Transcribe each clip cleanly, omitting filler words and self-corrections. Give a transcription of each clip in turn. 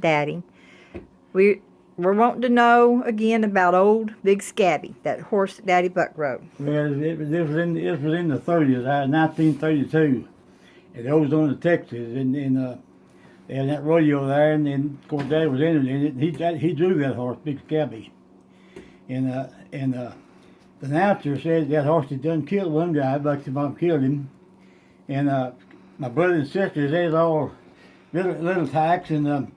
Daddy. We're wanting to know again about old Big Scabby, that horse that Daddy Buck rode. Well, this was in the 30s, 1932, at Ozona, Texas, they had that rodeo there, and then of course Daddy was in it. He drew that horse, Big Scabby, and the announcer said that horse had done killed one guy, Buck's mom killed him, and my brother and sisters, they was all little tykes, and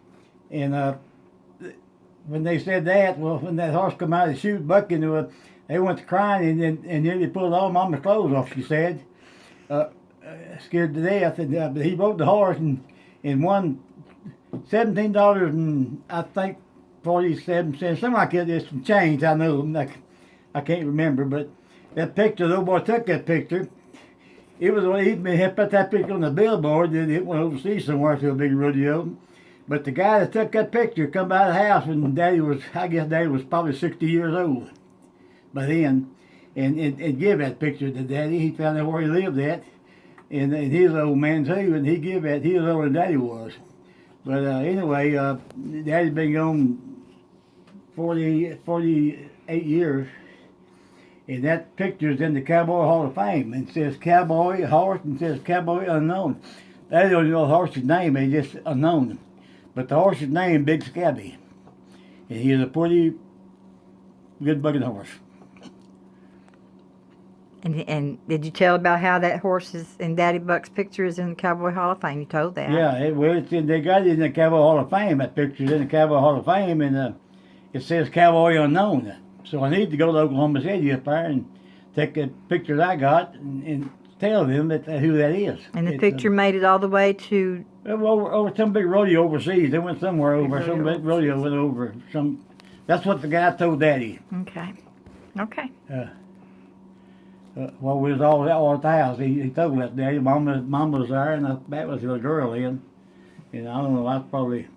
when they said that, well, when that horse come out of the chute bucking, they went to crying, and then they pulled all Mama's clothes off, she said, scared to death. But he rode the horse and won $17 and I think 47 cents, something like that. There's some change, I know, I can't remember, but that picture, the old boy took that picture. It was he'd put that picture on the billboard, then it went overseas somewhere to a big rodeo. But the guy that took that picture come by the house when Daddy was probably 60 years old by then, and give that picture to Daddy. He found out where he lived at, and he was an old man too, and he was older than Daddy was. But anyway, Daddy's been gone 48 years, and that picture's in the Cowboy Hall of Fame, and it says Cowboy Horse and it says Cowboy Unknown. They don't know the horse's name, they just unknown. But the horse's name, Big Scabby, and he is a pretty good bucking horse. And did you tell about how that horse is in Daddy Buck's picture is in the Cowboy Hall of Fame? You told that. Yeah, they got it in the Cowboy Hall of Fame. That picture's in the Cowboy Hall of Fame, and it says Cowboy Unknown. So I need to go to Oklahoma City up there and take the pictures I got and tell them who that is. And the picture made it all the way to... Over some big rodeo overseas. They went somewhere over. Some big rodeo went over. That's what the guy told Daddy. Okay. While we was all at the house, he told that Daddy. Mom was there, and that was the girl in. And I don't know, I was probably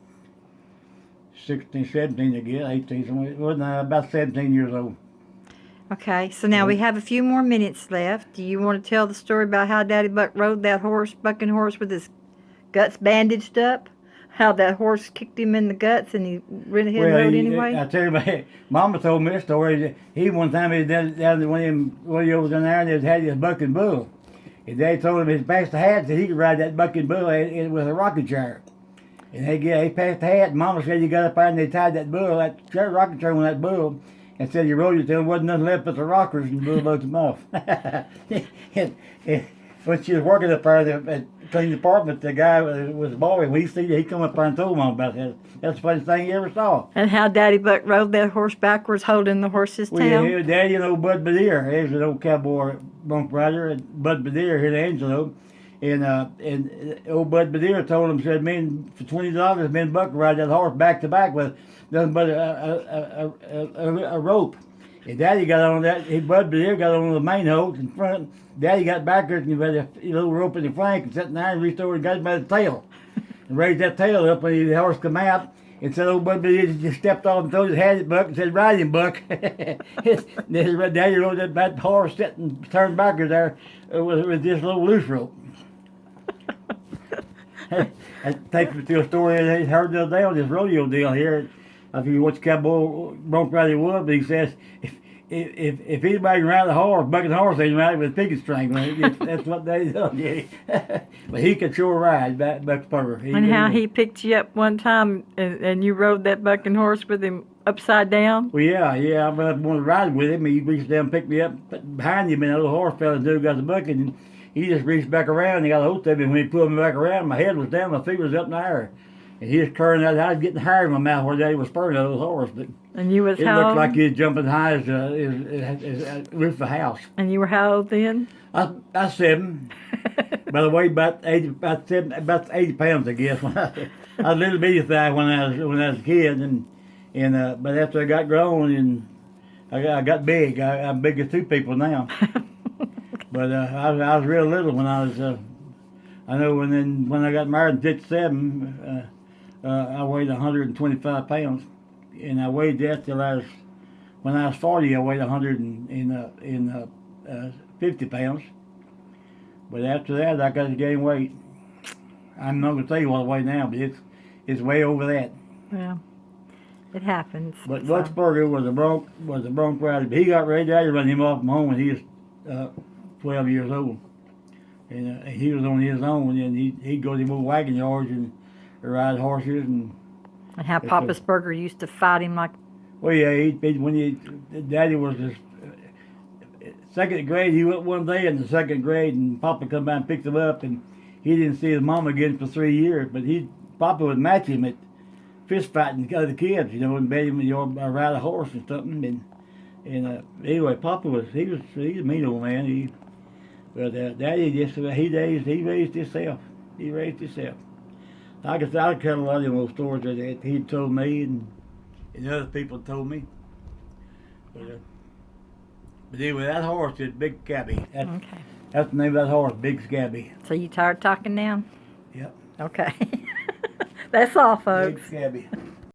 16, 17 I guess, 18, somewhere. It wasn't about 17 years old. Okay, so now we have a few more minutes left. Do you want to tell the story about how Daddy Buck rode that bucking horse with his guts bandaged up? How that horse kicked him in the guts and he ran ahead and rode anyway? I tell you, Mama told me this story. One time he did down to one of them rodeos down there, and they had this bucking bull. And Daddy told him he passed the hat that he could ride that bucking bull with a rocking chair. And he passed the hat, and Mama said he got up there and they tied that rocking chair on that bull, and said he rode it till there wasn't nothing left but the rockers, and the bull loaded them off. and when she was working up there at clean department, the guy was a boy. When he come up there and told Mom about that. That's the funniest thing he ever saw. And how Daddy Buck rode that horse backwards, holding the horse's tail? Well, Daddy and old Bud Badere. There's an old cowboy bronc rider, and Bud Badere here in Angelo. And old Bud Badere told him, said, "Man, for $20, me and Buck ride that horse back to back with nothing but a rope." And Daddy got on that. Bud Badere got on the main hose in front. Daddy got backwards and he had a little rope in the flank and sat there and reached over and got him by the tail. And raised that tail up and the horse come out. And said old Bud Badere just stepped off and threw his hat at Buck and said, "Ride him, Buck." Daddy rode that horse sitting turned backwards there with this little loose rope. That takes me to a story I heard the other day on this rodeo deal here. I think which cowboy bronc rider was, but he says if anybody can ride a horse, bucking horse, they can ride it with a picket string. That's what they do. Yeah. But he could sure ride, Buck Spurger. And how he picked you up one time and you rode that bucking horse with him upside down? Well, yeah. I wanted to ride with him. He reached down and picked me up behind him, and that little horse fella dude got the bucket, and he just reached back around and got a hold of me. When he pulled me back around, my head was down, my feet was up in the air. And he was curling out. I was getting hair in my mouth where Daddy was spurring that little horse. But and you was it how looked old? like he was jumping high as a roof of a house. And you were how old then? I was 7. By the way, about 80 pounds, I guess. I was a little bitty thing when I was a kid, and but after I got grown and I got big, I'm big as 2 people now. But I was real little when I was. I know when I got married in '57, I weighed 125 pounds, and I weighed that till when I was 40, I weighed 150 pounds. But after that, I got to gain weight. I'm not gonna tell you what I weigh now, but it's way over that. Well, it happens. But so. Spurger was a bronc rider. But he got ready. Daddy run him off from home when he was 12 years old, and he was on his own. And he'd go to the old wagon yards and ride horses and. And how Papa Spurger used to fight him like. Well, yeah, Daddy was his second grade. He went one day in the second grade, and Papa come by and picked him up, and he didn't see his mom again for 3 years. But Papa would match him at fist fighting other kids, and bet him ride a horse or something. And anyway, Papa was he's a mean old man. But Daddy he raised himself. He raised himself. I could tell a lot of them old stories that he told me and other people told me. But anyway, that horse is Big Scabby. That's the name of that horse, Big Scabby. So you tired talking now? Yep. Okay. That's all, folks. Big Scabby.